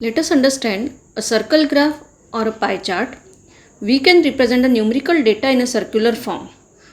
Let us understand a circle graph or a pie chart. We can represent the numerical data in a circular form.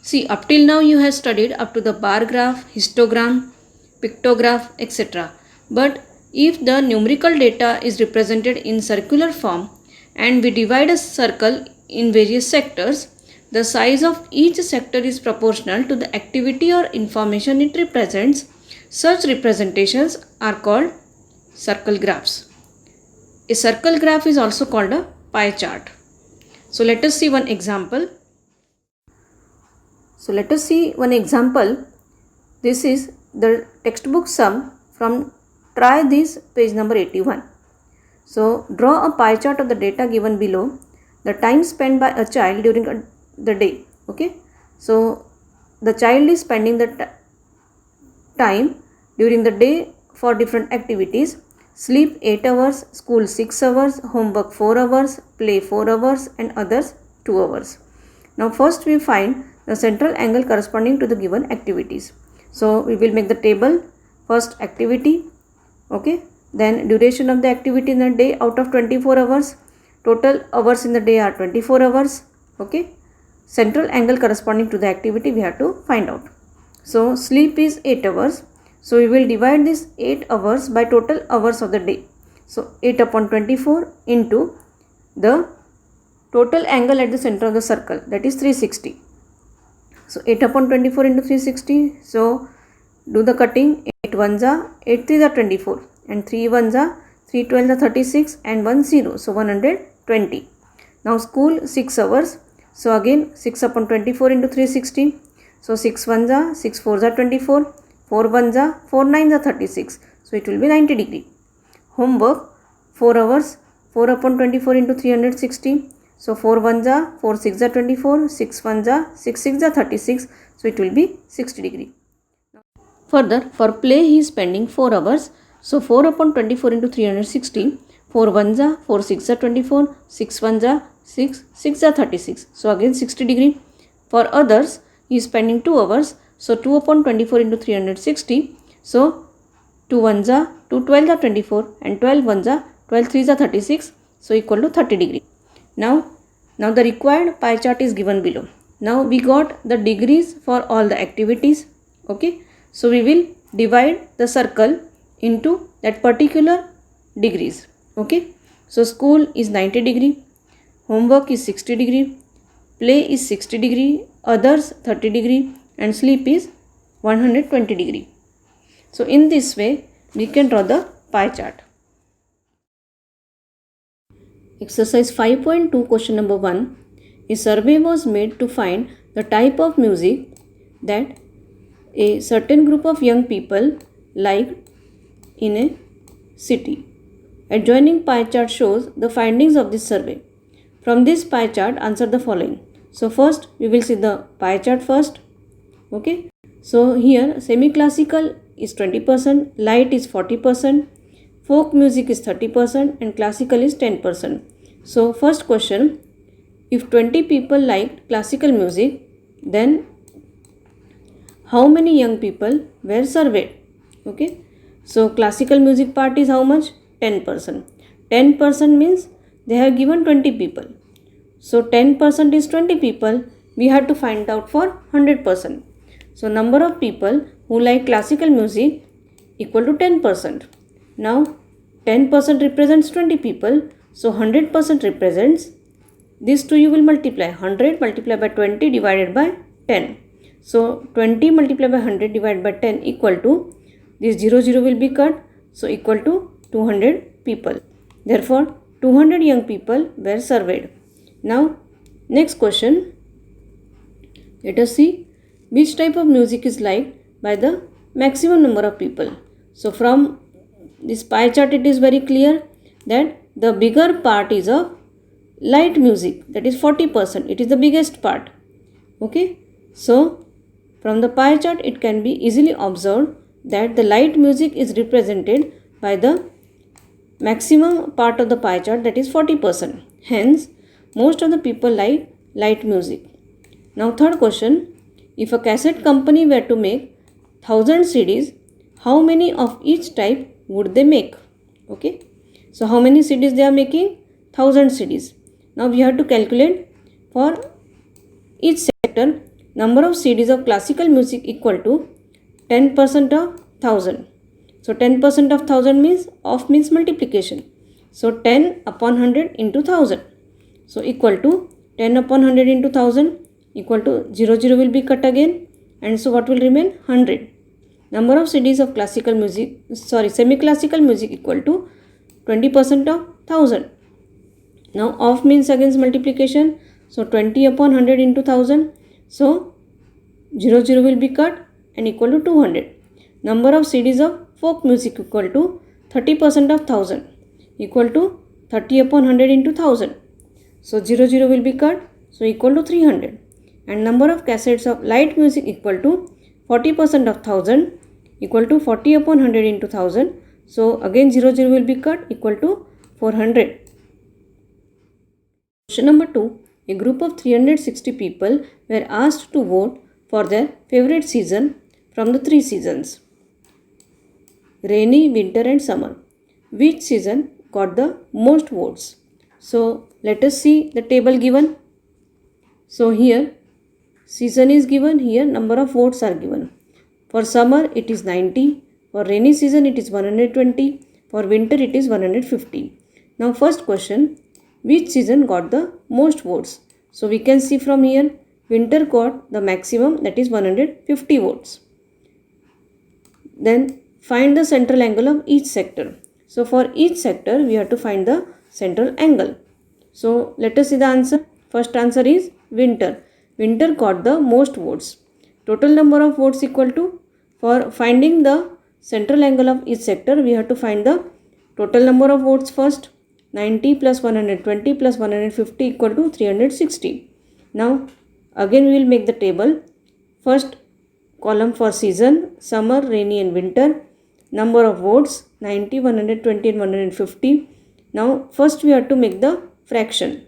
See, up till now you have studied up to the bar graph, histogram, pictograph, etc. But if the numerical data is represented in circular form and we divide a circle in various sectors, the size of each sector is proportional to the activity or information it represents. Such representations are called circle graphs. A circle graph is also called a pie chart. So let us see one example. This is the textbook sum from Try This, page number 81. So draw a pie chart of the data given below. The time spent by a child during the day. Okay. So the child is spending the time during the day for different activities. Sleep 8 hours, school 6 hours, homework 4 hours, play 4 hours and others 2 hours. Now first we find the central angle corresponding to the given activities. So we will make the table. First activity, okay, then duration of the activity in a day out of 24 hours. Total hours in the day are 24 hours, okay. Central angle corresponding to the activity we have to find out. So sleep is 8 hours. So we will divide this 8 hours by total hours of the day. So 8 upon 24 into the total angle at the center of the circle, that is 360. So 8 upon 24 into 360. So do the cutting. 8 ones are 8 3s are 24 and 3 ones are 3 12s are 36 and 1 0. So 120. Now school 6 hours. So again 6 upon 24 into 360. So 6 ones are 6 4s are 24. 4 ones are 4 9s are 36. So it will be 90 degree. Homework 4 hours. 4 upon 24 into 360. So 4 ones are 4 6s are 24. 6 ones are 6 6s are 36. So it will be 60 degree. Further, for play he is spending 4 hours. So 4 upon 24 into 360. 4 ones are 4 6s are 24. 6 ones are 6 6s are 36. So again 60 degree. For others he is spending 2 hours. So 2 upon 24 into 360. So 2 ones are 2 12s are 24 and 12 ones are 12 3s are 36. So equal to 30 degree. Now the required pie chart is given below. Now we got the degrees for all the activities. Okay. So we will divide the circle into that particular degrees. Okay. So school is 90 degree. Homework is 60 degree. Play is 60 degree. Others 30 degree. And sleep is 120 degree. So in this way we can draw the pie chart. Exercise 5.2 question number 1. A survey was made to find the type of music that a certain group of young people liked in a city. Adjoining pie chart shows the findings of this survey. From this pie chart answer the following. So first we will see the pie chart first. Okay. So here semi-classical is 20%, light is 40%, folk music is 30% and classical is 10%. So first question, if 20 people liked classical music, then how many young people were surveyed? Okay. So classical music part is how much? 10%. 10% means they have given 20 people. So 10% is 20 people. We have to find out for 100%. So number of people who like classical music equal to 10%. Now 10% represents 20 people. So 100% represents, these two you will multiply. 100 multiplied by 20 divided by 10. So 20 multiplied by 100 divided by 10 equal to, this 0 0 will be cut. So equal to 200 people. Therefore 200 young people were surveyed. Now next question. Let us see which type of music is liked by the maximum number of people. So from this pie chart it is very clear that the bigger part is of light music, that is 40%. It is the biggest part. Okay. So from the pie chart it can be easily observed that the light music is represented by the maximum part of the pie chart, that is 40%. Hence most of the people like light music. Now third question. If a cassette company were to make 1000 CDs, how many of each type would they make? Okay. So how many CDs they are making? 1000 CDs. Now we have to calculate for each sector number of CDs of classical music equal to 10% of 1000. So 10% of 1000 means of means multiplication. So 10 upon 100 into 1000. So equal to 10 upon 100 into 1000 equal to 0 will be cut again, and so what will remain? 100. Number of CDs of classical music, semi-classical music equal to 20% of 1000. Now of means against multiplication. So 20 upon 100 into 1000. So 0 will be cut and equal to 200. Number of CDs of folk music equal to 30% of 1000 equal to 30 upon 100 into 1000. So 0 will be cut, so equal to 300. And number of cassettes of light music equal to 40% of 1000 equal to 40 upon 100 into 1000. So again 0 will be cut, equal to 400. Question number 2. A group of 360 people were asked to vote for their favorite season from the 3 seasons: rainy, winter and summer. Which season got the most votes? So let us see the table given. So here season is given, here number of votes are given. For summer it is 90, for rainy season it is 120, for winter it is 150. Now first question, which season got the most votes? So we can see from here, winter got the maximum, that is 150 votes. Then find the central angle of each sector. So for each sector we have to find the central angle. So let us see the answer. First answer is winter. Winter got the most votes. Total number of votes equal to, for finding the central angle of each sector we have to find the total number of votes first. 90 plus 120 plus 150 equal to 360. Now again we will make the table. First column for season, summer, rainy and winter. Number of votes 90, 120 and 150. Now first we have to make the fraction.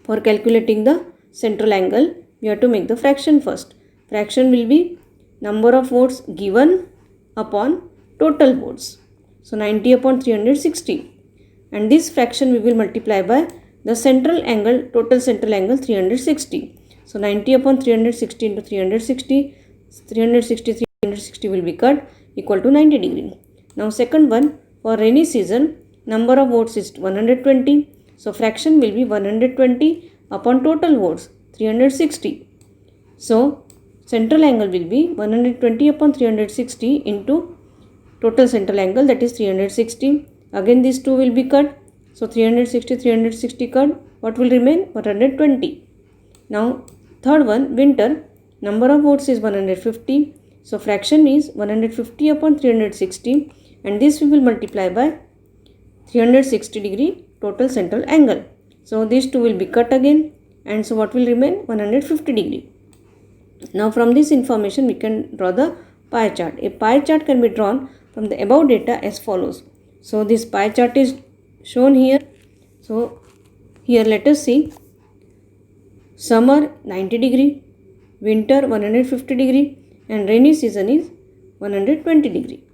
For calculating the central angle we have to make the fraction first. Fraction will be number of votes given upon total votes. So 90 upon 360. And this fraction we will multiply by the central angle, total central angle 360. So 90 upon 360 into 360, 360 will be cut, equal to 90 degree. Now second one, for rainy season number of votes is 120. So fraction will be 120 upon total votes 360. So central angle will be 120 upon 360 into total central angle, that is 360. Again these two will be cut. So 360 cut. What will remain? 120. Now third one, winter. Number of votes is 150. So fraction is 150 upon 360. And this we will multiply by 360 degree total central angle. So these two will be cut again. And so what will remain? 150 degree. Now from this information we can draw the pie chart. A pie chart can be drawn from the above data as follows. So this pie chart is shown here. So here let us see. Summer 90 degree, winter 150 degree and rainy season is 120 degree.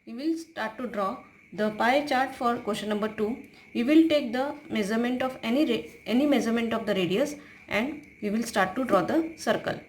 We will start to draw the pie chart for question number 2. We will take the measurement of any measurement of the radius and we will start to draw the circle.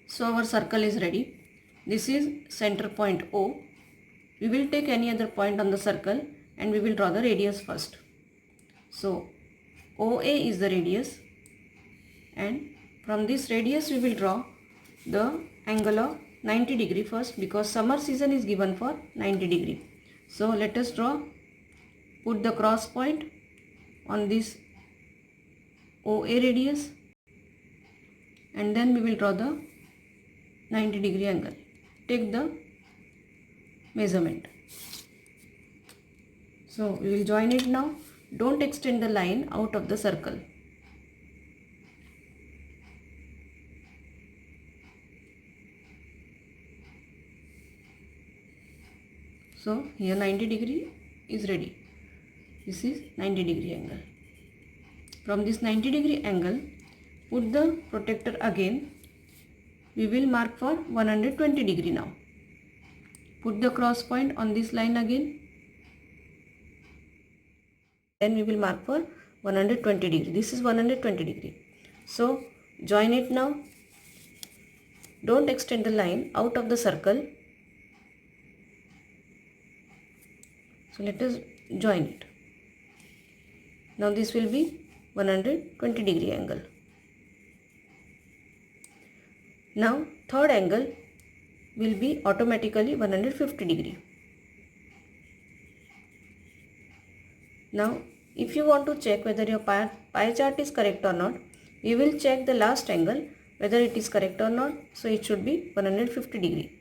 So our circle is ready. This is center point O. We will take any other point on the circle and we will draw the radius first. So OA is the radius, and from this radius we will draw the angle of 90 degree first, because summer season is given for 90 degree. So let us draw, put the cross point on this OA radius and then we will draw the 90 degree angle. Take the measurement. So we will join it now. Don't extend the line out of the circle. So here 90 degree is ready. This is 90 degree angle. From this 90 degree angle, put the protector again. We will mark for 120 degree now. Put the cross point on this line again. Then we will mark for 120 degree. This is 120 degree. So join it now. Don't extend the line out of the circle. So let us join it. Now this will be 120 degree angle. Now third angle will be automatically 150 degree. Now if you want to check whether your pie chart is correct or not, we will check the last angle whether it is correct or not. So it should be 150 degree.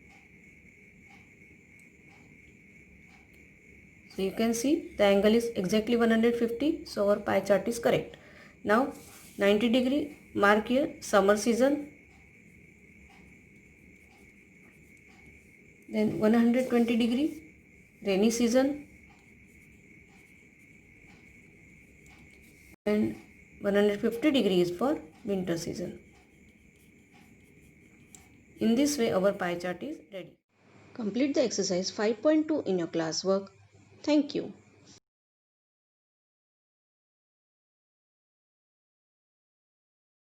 So you can see the angle is exactly 150. So our pie chart is correct. Now 90 degree, mark here summer season. Then 120 degree, rainy season. And 150 degrees for winter season. In this way our pie chart is ready. Complete the exercise 5.2 in your classwork. Thank you.